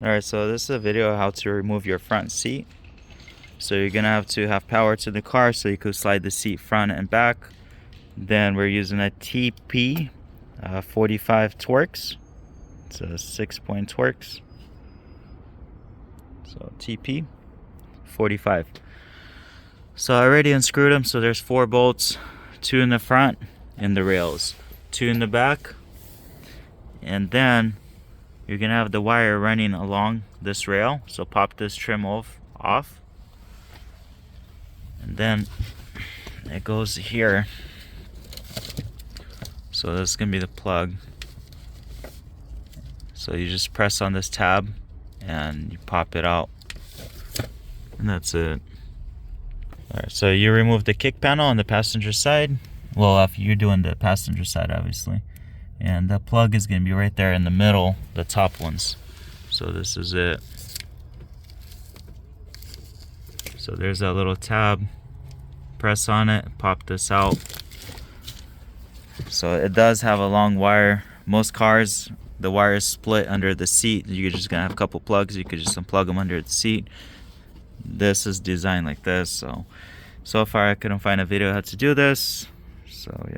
Alright, so this is a video of how to remove your front seat. So you're gonna have to have power to the car so you could slide the seat front and back. Then we're using a TP 45 Torx. It's a 6-point Torx. So TP 45. So I already unscrewed them. So there's 4 bolts, 2 in the front and the rails, 2 in the back, and then you're gonna have the wire running along this rail. So pop this trim off, and then it goes here. So this is gonna be the plug. So you just press on this tab and you pop it out, and that's it. Alright, so you remove the kick panel on the passenger side. Well, if you're doing the passenger side, obviously. And the plug is going to be right there in the middle, the top ones. So this is it. So there's that little tab. Press on it, pop this out. So it does have a long wire. Most cars, the wire is split under the seat. You're just going to have a couple plugs. You could just unplug them under the seat. This is designed like this. So far I couldn't find a video how to do this. So yeah.